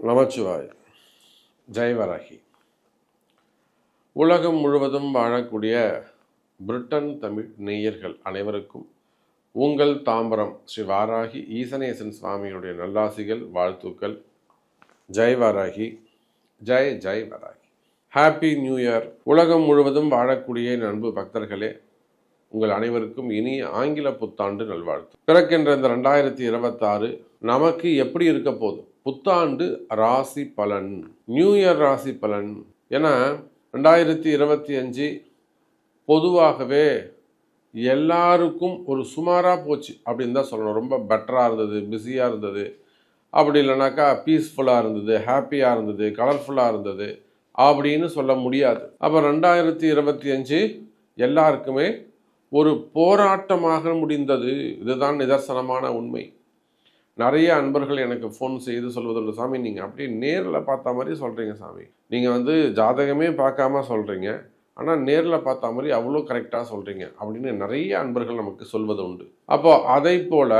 நமச்சிவாய். ஜெய் வராகி. உலகம் முழுவதும் வாழக்கூடிய பிரிட்டன் தமிழ் நேயர்கள் அனைவருக்கும் உங்கள் தாம்பரம் ஸ்ரீ வாராகி ஈசனேசன் சுவாமியுடைய நல்லாசிகள், வாழ்த்துக்கள். Jai Varahi, Jai Jai Varahi. Happy new year. உலகம் முழுவதும் வாழக்கூடிய அன்பு பக்தர்களே, உங்கள் அனைவருக்கும் இனிய ஆங்கில புத்தாண்டு நல்வாழ்த்து. பிறக்கின்ற இந்த 2026 நமக்கு எப்படி இருக்க போகுது? புத்தாண்டு ராசி பலன், நியூ இயர் ராசி பலன். ஏன்னா 2025 பொதுவாகவே எல்லாருக்கும் ஒரு சுமாராக போச்சு அப்படின்னு தான் சொல்லணும். ரொம்ப பெட்டராக இருந்தது, பிஸியாக இருந்தது, அப்படி இல்லைனாக்கா பீஸ்ஃபுல்லாக இருந்தது, ஹாப்பியாக இருந்தது, கலர்ஃபுல்லாக இருந்தது அப்படின்னு சொல்ல முடியாது. அப்போ 2025 எல்லாருக்குமே ஒரு போராட்டமாக முடிந்தது. இதுதான் நிதர்சனமான உண்மை. நிறைய அன்பர்கள் எனக்கு ஃபோன் செய்து சொல்வதுண்டு, சாமி நீங்கள் அப்படியே நேரில் பார்த்த மாதிரி சொல்கிறீங்க சாமி, நீங்கள் ஜாதகமே பார்க்காம சொல்கிறீங்க, ஆனால் நேரில் பார்த்த மாதிரி அவ்வளோ கரெக்டாக சொல்கிறீங்க அப்படின்னு நிறைய அன்பர்கள் நமக்கு சொல்வது உண்டு. அப்போது அதை போல்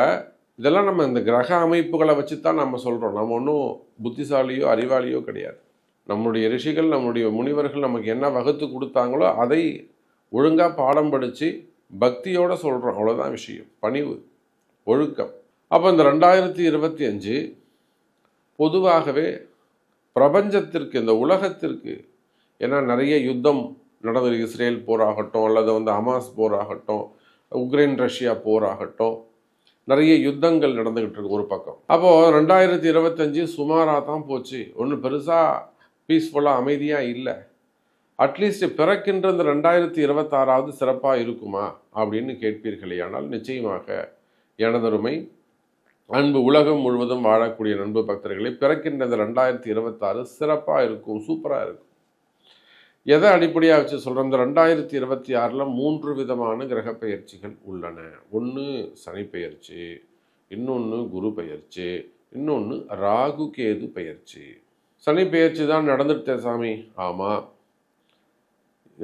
இதெல்லாம் நம்ம இந்த கிரக அமைப்புகளை வச்சு தான் நம்ம சொல்கிறோம். நம்ம ஒன்றும் புத்திசாலியோ அறிவாளியோ கிடையாது. நம்முடைய ரிஷிகள், நம்முடைய முனிவர்கள் நமக்கு என்ன வகுத்து கொடுத்தாங்களோ அதை ஒழுங்காக பாடம் படித்து பக்தியோடு சொல்கிறோம். அவ்வளோதான் விஷயம். பணிவு, ஒழுக்கம். அப்போ இந்த 2025 பொதுவாகவே பிரபஞ்சத்திற்கு, இந்த உலகத்திற்கு, ஏன்னா நிறைய யுத்தம் நடந்தது. இஸ்ரேல் போராகட்டும், அல்லது ஹமாஸ் போராகட்டும், உக்ரைன் ரஷ்யா போராகட்டும், நிறைய யுத்தங்கள் நடந்துக்கிட்டு இருக்கு ஒரு பக்கம். அப்போது 2025 சுமாராக தான் போச்சு. ஒன்றும் பெருசாக பீஸ்ஃபுல்லாக அமைதியாக இல்லை. அட்லீஸ்ட் பிறக்கின்ற இந்த 2026 சிறப்பாக இருக்குமா அப்படின்னு கேட்பீர்களே, ஆனால் நிச்சயமாக எனதருமை அன்பு உலகம் முழுவதும் வாழக்கூடிய நண்பு பக்தர்களை, பிறக்கின்ற இந்த 2026 சிறப்பாக இருக்கும், சூப்பராக இருக்கும். எதை அடிப்படையாக வச்சு சொல்கிறோம்? இந்த 2026 3 விதமான கிரக பெயர்ச்சிகள் உள்ளன. ஒன்று சனி பெயர்ச்சி, இன்னொன்று குரு பெயர்ச்சி, இன்னொன்று ராகு கேது பெயர்ச்சி. சனி பெயர்ச்சி தான் நடந்துட்டே சாமி. ஆமாம்,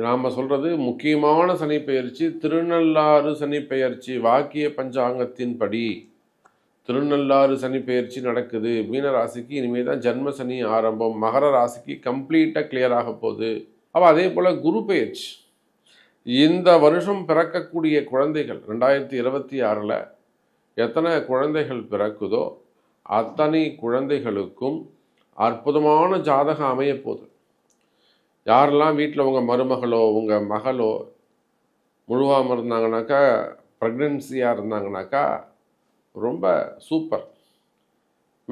நாம் சொல்கிறது முக்கியமான சனி பெயர்ச்சி திருநள்ளாறு சனி பெயர்ச்சி. வாக்கிய பஞ்சாங்கத்தின்படி திருநள்ளாறு சனி பெயர்ச்சி நடக்குது. மீன ராசிக்கு இனிமேல் தான் ஜென்ம சனி ஆரம்பம். மகர ராசிக்கு கம்ப்ளீட்டாக கிளியர் ஆக போகுது. அப்போ அதே போல் குரு பெயர்ச்சி. இந்த வருஷம் பிறக்கக்கூடிய குழந்தைகள் 2026 எத்தனை குழந்தைகள் பிறக்குதோ அத்தனை குழந்தைகளுக்கும் அற்புதமான ஜாதகம் அமைய போகுது. யாரெல்லாம் வீட்டில் உங்கள் மருமகளோ உங்கள் மகளோ முழுவாமல் இருந்தாங்கனாக்கா, ப்ரெக்னென்சியாக இருந்தாங்கனாக்கா ரொம்ப சூப்பர்.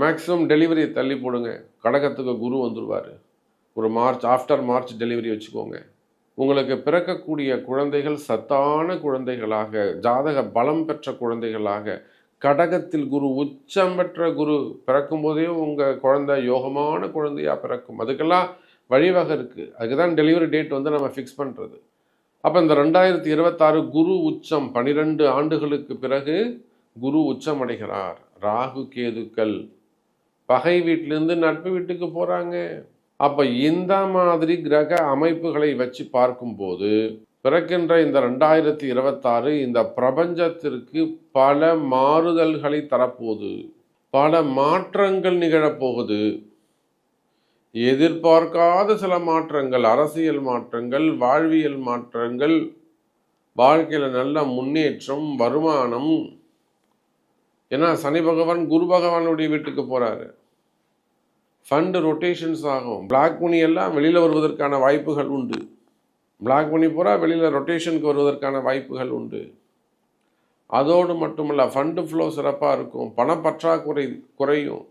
மேக்ஸிமம் டெலிவரி தள்ளி போடுங்க. கடகத்துக்கு குரு வந்துடுவார். ஒரு ஆஃப்டர் மார்ச் டெலிவரி வச்சுக்கோங்க. உங்களுக்கு பிறக்கக்கூடிய குழந்தைகள் சத்தான குழந்தைகளாக, ஜாதக பலம் பெற்ற குழந்தைகளாக, கடகத்தில் குரு, உச்சம் பெற்ற குரு பிறக்கும்போதே உங்கள் குழந்தை யோகமான குழந்தையாக பிறக்கும். அதுக்கெல்லாம் வழிவகை இருக்குது. அதுக்கு தான் டெலிவரி டேட் நம்ம ஃபிக்ஸ் பண்ணுறது. அப்போ இந்த 2026 குரு உச்சம், 12 ஆண்டுகளுக்கு பிறகு குரு உச்சம் அடைகிறார். ராகு கேதுக்கள் பகை வீட்டிலேருந்து நட்பு வீட்டுக்கு போகிறாங்க. அப்போ இந்த மாதிரி கிரக அமைப்புகளை வச்சு பார்க்கும்போது பிறக்கின்ற இந்த 2026 இந்த பிரபஞ்சத்திற்கு பல மாறுதல்களை தரப்போகுது, பல மாற்றங்கள் நிகழப்போகுது. எதிர்பார்க்காத சில மாற்றங்கள், அரசியல் மாற்றங்கள், வாழ்வியல் மாற்றங்கள், வாழ்க்கையில் நல்ல முன்னேற்றம், வருமானம். ஏன்னா சனி பகவான் குரு பகவானுடைய வீட்டுக்கு போகிறாரு. ஃபண்டு ரொட்டேஷன்ஸ் ஆகும். பிளாக் மணி எல்லாம் வெளியில் வருவதற்கான வாய்ப்புகள் உண்டு. பிளாக் மணி பூரா வெளியில் ரொட்டேஷனுக்கு வருவதற்கான வாய்ப்புகள் உண்டு. அதோடு மட்டுமல்ல, ஃபண்டு ஃப்ளோ சிறப்பாக இருக்கும். பணப்பற்றாக்குறை குறையும்,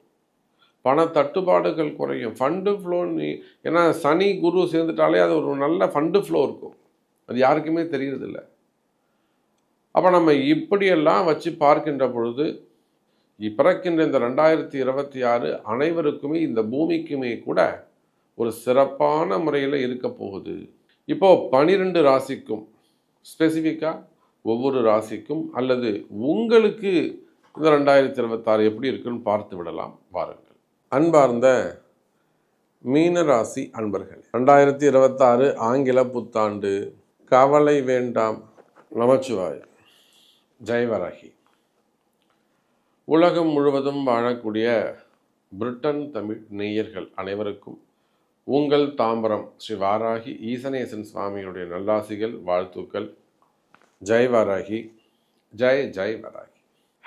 பண தட்டுப்பாடுகள் குறையும். ஃபண்டு ஃப்ளோ, ஏன்னா சனி குரு சேர்ந்துட்டாலே அது ஒரு நல்ல ஃபண்டு ஃப்ளோ இருக்கும். அது யாருக்குமே தெரியறதில்ல. அப்போ நம்ம இப்படியெல்லாம் வச்சு பார்க்கின்ற பொழுது பிறக்கின்ற இந்த 2026 அனைவருக்குமே, இந்த பூமிக்குமே கூட ஒரு சிறப்பான முறையில் இருக்க போகுது. இப்போது 12 ராசிக்கும் ஸ்பெசிஃபிக்காக ஒவ்வொரு ராசிக்கும் அல்லது உங்களுக்கு இந்த 2026 எப்படி இருக்குன்னு பார்த்து விடலாம். வாருங்கள். அன்பார்ந்த மீனராசி அன்பர்கள், 2026 ஆங்கில புத்தாண்டு. கவலை வேண்டாம். நமச்சிவாய். ஜெய் வராகி. உலகம் முழுவதும் வாழக்கூடிய பிரிட்டன் தமிழ் நேயர்கள் அனைவருக்கும் உங்கள் தாம்பரம் ஸ்ரீ வாராகி ஈசனேசன் சுவாமியுடைய நல்லாசிகள், வாழ்த்துக்கள். Jai Varahi, Jai Jai Varahi.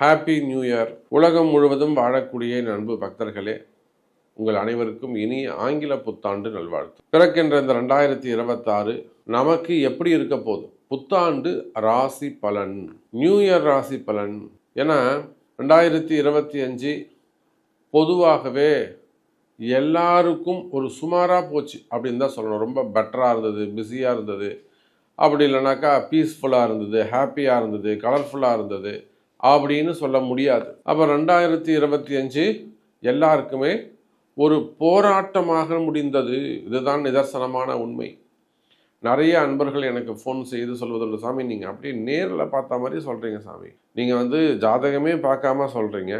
Happy new year. உலகம் முழுவதும் வாழக்கூடிய அன்பு பக்தர்களே, உங்கள் அனைவருக்கும் இனிய ஆங்கில புத்தாண்டு நல்வாழ்த்து. பிறக்கின்ற இந்த 2026 நமக்கு எப்படி இருக்க போகுது? புத்தாண்டு ராசி பலன், நியூ இயர் ராசி பலன். ஏன்னா 2025 பொதுவாகவே எல்லாருக்கும் ஒரு சுமாராக போச்சு அப்படின்னு தான் சொல்லணும். ரொம்ப பெட்டராக இருந்தது, பிஸியாக இருந்தது, அப்படி இல்லைனாக்கா பீஸ்ஃபுல்லாக இருந்தது, ஹாப்பியாக இருந்தது, கலர்ஃபுல்லாக இருந்தது அப்படின்னு சொல்ல முடியாது. அப்போ 2025 எல்லாருக்குமே ஒரு போராட்டமாக முடிந்தது. இதுதான் நிதர்சனமான உண்மை. நிறைய அன்பர்கள் எனக்கு ஃபோன் செய்து சொல்வதுண்டு, சாமி நீங்கள் அப்படியே நேரில் பார்த்த மாதிரி சொல்கிறீங்க சாமி, நீங்கள் ஜாதகமே பார்க்காம சொல்கிறீங்க,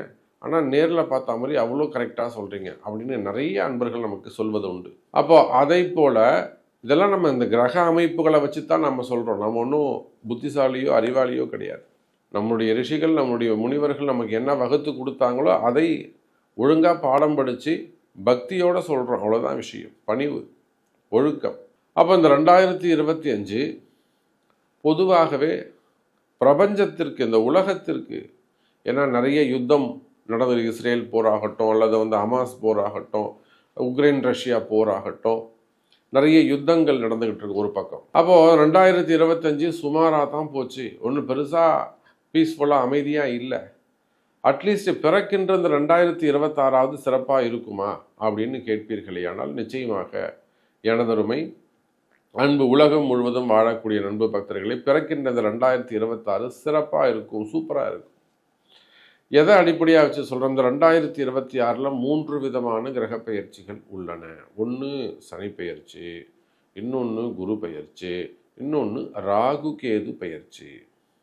ஆனால் நேரில் பார்த்த மாதிரி அவ்வளோ கரெக்டாக சொல்கிறீங்க அப்படின்னு நிறைய அன்பர்கள் நமக்கு சொல்வது உண்டு. அப்போது அதை போல் இதெல்லாம் நம்ம இந்த கிரக அமைப்புகளை வச்சு தான் நம்ம சொல்கிறோம். நம்ம ஒன்றும் புத்திசாலியோ அறிவாளியோ கிடையாது. நம்முடைய ரிஷிகள், நம்முடைய முனிவர்கள் நமக்கு என்ன வகுத்து கொடுத்தாங்களோ அதை ஒழுங்காக பாடம் படித்து பக்தியோடு சொல்கிறோம். அவ்வளோதான் விஷயம். பணிவு, ஒழுக்கம். அப்போ இந்த 2025 பொதுவாகவே பிரபஞ்சத்திற்கு, இந்த உலகத்திற்கு, ஏன்னா நிறைய யுத்தம் நடந்தது. இஸ்ரேல் போராகட்டும், அல்லது ஹமாஸ் போராகட்டும், உக்ரைன் ரஷ்யா போராகட்டும், நிறைய யுத்தங்கள் நடந்துகிட்டு இருக்கு ஒரு பக்கம். அப்போது 2025 சுமாராக தான் போச்சு. ஒன்றும் பெருசாக பீஸ்ஃபுல்லாக அமைதியாக இல்லை. அட்லீஸ்ட் பிறக்கின்ற இந்த 2026 சிறப்பாக இருக்குமா அப்படின்னு கேட்பீர்களே, ஆனால் நிச்சயமாக எனதருமை அன்பு உலகம் முழுவதும் வாழக்கூடிய நண்பு பக்தர்களை, பிறக்கின்ற இந்த 2026 சிறப்பாக இருக்கும், சூப்பராக இருக்கும். எதை அடிப்படையாக வச்சு சொல்கிறோம்? இந்த 2026 3 விதமான கிரக பெயர்ச்சிகள் உள்ளன. ஒன்று சனி பெயர்ச்சி, இன்னொன்று குரு பெயர்ச்சி, இன்னொன்று ராகு கேது பெயர்ச்சி.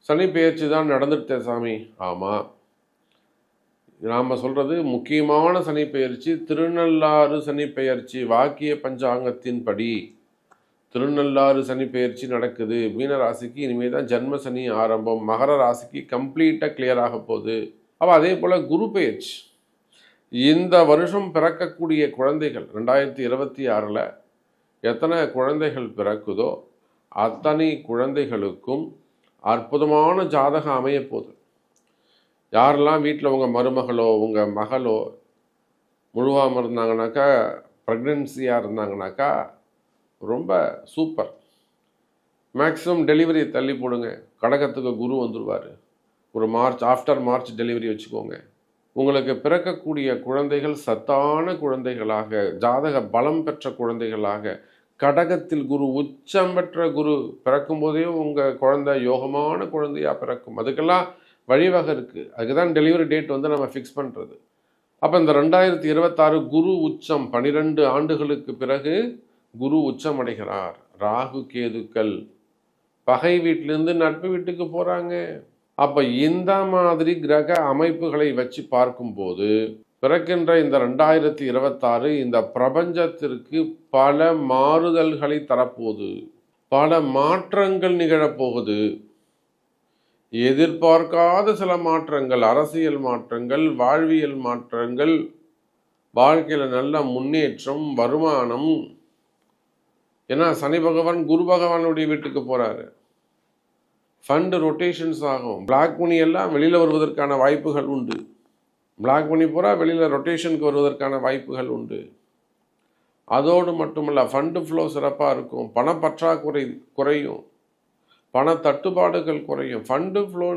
சனி பெயர்ச்சி தான் நடந்துட்டே சாமி. ஆமாம், நாம் சொல்கிறது முக்கியமான சனி பெயர்ச்சி திருநள்ளாறு சனி பெயர்ச்சி. வாக்கிய பஞ்சாங்கத்தின்படி திருநள்ளாறு சனி பெயர்ச்சி நடக்குது. மீன ராசிக்கு இனிமேல் தான் ஜன்ம சனி ஆரம்பம். மகர ராசிக்கு கம்ப்ளீட்டாக கிளியர் ஆக போகுது. அப்போ அதே போல் குரு பெயர்ச்சி. இந்த வருஷம் பிறக்கக்கூடிய குழந்தைகள் 2026 எத்தனை குழந்தைகள் பிறக்குதோ அத்தனை குழந்தைகளுக்கும் அற்புதமான ஜாதகம் அமைய போகுது. யாரெல்லாம் வீட்டில் உங்கள் மருமகளோ உங்கள் மகளோ முழுவாமல் இருந்தாங்கனாக்கா, ப்ரெக்னென்சியாக இருந்தாங்கனாக்கா ரொம்ப சூப்பர். மேக்ஸிமம் டெலிவரி தள்ளி போடுங்க. கடகத்துக்கு குரு வந்துடுவார். ஒரு ஆஃப்டர் மார்ச் டெலிவரி வச்சுக்கோங்க. உங்களுக்கு பிறக்கக்கூடிய குழந்தைகள் சத்தான குழந்தைகளாக, ஜாதக பலம் பெற்ற குழந்தைகளாக, கடகத்தில் குரு, உச்சம் பெற்ற குரு பிறக்கும் போதே உங்கள் குழந்தை யோகமான குழந்தையாக பிறக்கும். அதுக்கெல்லாம் வழிவகை இருக்குது. அதுக்கு தான் டெலிவரி டேட் நம்ம ஃபிக்ஸ் பண்ணுறது. அப்போ இந்த 2026 குரு உச்சம், 12 ஆண்டுகளுக்கு பிறகு குரு உச்சம் அடைகிறார். ராகு கேதுக்கள் பகை வீட்டிலேருந்து நட்பு வீட்டுக்கு போகிறாங்க. அப்போ இந்த மாதிரி கிரக அமைப்புகளை வச்சு பார்க்கும்போது பிறக்கின்ற இந்த 2026 இந்த பிரபஞ்சத்திற்கு பல மாறுதல்களை தரப்போகுது, பல மாற்றங்கள் நிகழப்போகுது. எதிர்பார்க்காத சில மாற்றங்கள், அரசியல் மாற்றங்கள், வாழ்வியல் மாற்றங்கள், வாழ்க்கையில் நல்ல முன்னேற்றம், வருமானம். ஏன்னா சனி பகவான் குரு பகவானுடைய வீட்டுக்கு போகிறாரு. ஃபண்டு ரொட்டேஷன்ஸ் ஆகும். பிளாக் மணி எல்லாம் வெளியில் வருவதற்கான வாய்ப்புகள் உண்டு. பிளாக் மணி பூரா வெளியில் ரொட்டேஷனுக்கு வருவதற்கான வாய்ப்புகள் உண்டு. அதோடு மட்டுமல்ல, ஃபண்டு ஃப்ளோ சிறப்பாக இருக்கும். பணப்பற்றாக்குறை குறையும், பண தட்டுப்பாடுகள் குறையும். ஃபண்டு ஃப்ளோ,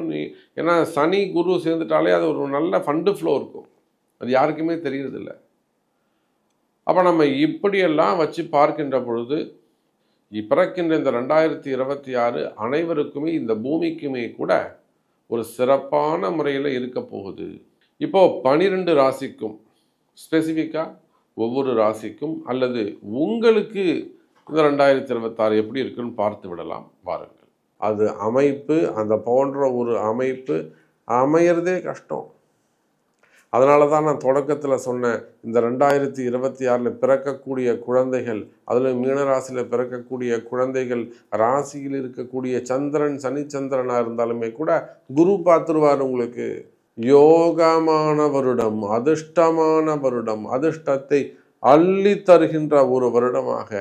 ஏன்னா சனி குரு சேர்ந்துட்டாலே அது ஒரு நல்ல ஃபண்டு ஃப்ளோ இருக்கும். அது யாருக்குமே தெரியறதில்லை. அப்போ நம்ம இப்படியெல்லாம் வச்சு பார்க்கின்ற பொழுது பிறக்கின்ற இந்த 2026 அனைவருக்குமே, இந்த பூமிக்குமே கூட ஒரு சிறப்பான முறையில் இருக்க போகுது. இப்போது 12 ராசிக்கும் ஸ்பெசிஃபிக்காக ஒவ்வொரு ராசிக்கும் அல்லது உங்களுக்கு இந்த 2026 எப்படி இருக்குன்னு பார்த்து விடலாம் வாருங்கள். அது அமைப்பு, அந்த போன்ற ஒரு அமைப்பு அமையிறதே கஷ்டம். அதனால தான் நான் தொடக்கத்தில் சொன்னேன், இந்த 2026 பிறக்கக்கூடிய குழந்தைகள், அதில் மீனராசியில் பிறக்கக்கூடிய குழந்தைகள், ராசியில் இருக்கக்கூடிய சந்திரன் சனிச்சந்திரனாக இருந்தாலுமே கூட குரு பார்த்துருவார் உங்களுக்கு. யோகமான வருடம், அதிர்ஷ்டமான வருடம், அதிர்ஷ்டத்தை அள்ளி தருகின்ற ஒரு வருடமாக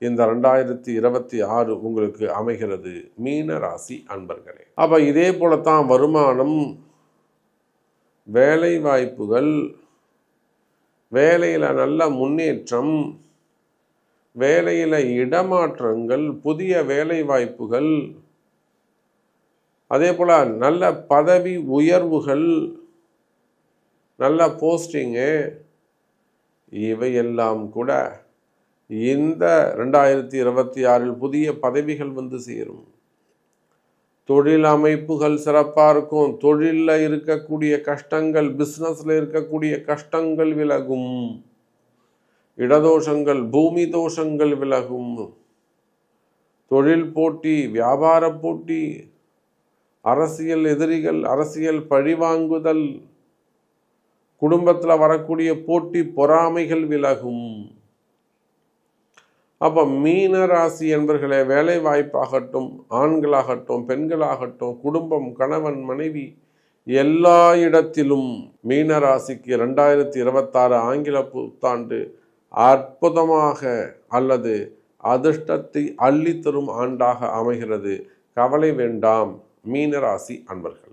இந்த 2026 உங்களுக்கு அமைகிறது மீன ராசி அன்பர்களே. அப்ப இதே போலத்தான் வருமானம், வேலை வாய்ப்புகள், வேலையில நல்ல முன்னேற்றம், வேலையில இடமாற்றங்கள், புதிய வேலை வாய்ப்புகள், அதே போல நல்ல பதவி உயர்வுகள், நல்ல போஸ்டிங்கு, இவையெல்லாம் கூட இந்த 2026 புதிய பதவிகள் வந்து சேரும். தொழில் அமைப்புகள் சிறப்பாக இருக்கும். தொழிலில் இருக்கக்கூடிய கஷ்டங்கள், பிஸ்னஸில் இருக்கக்கூடிய கஷ்டங்கள் விலகும். இடதோஷங்கள், பூமி தோஷங்கள் விலகும். தொழில் போட்டி, வியாபார போட்டி, அரசியல் எதிரிகள், அரசியல் பழிவாங்குதல், குடும்பத்தில் வரக்கூடிய போட்டி பொறாமைகள் விலகும். அப்போ மீன ராசி என்பர்களே, வேலை வாய்ப்பாகட்டும், ஆண்களாகட்டும், பெண்களாகட்டும், குடும்பம், கணவன், மனைவி, எல்லா இடத்திலும் மீன ராசிக்கு 2026 ஆங்கில புத்தாண்டு அற்புதமாக அல்லது அதிர்ஷ்டத்தை அள்ளித்தரும் ஆண்டாக அமைகிறது. கவலை வேண்டாம் மீனராசி அன்பர்கள்.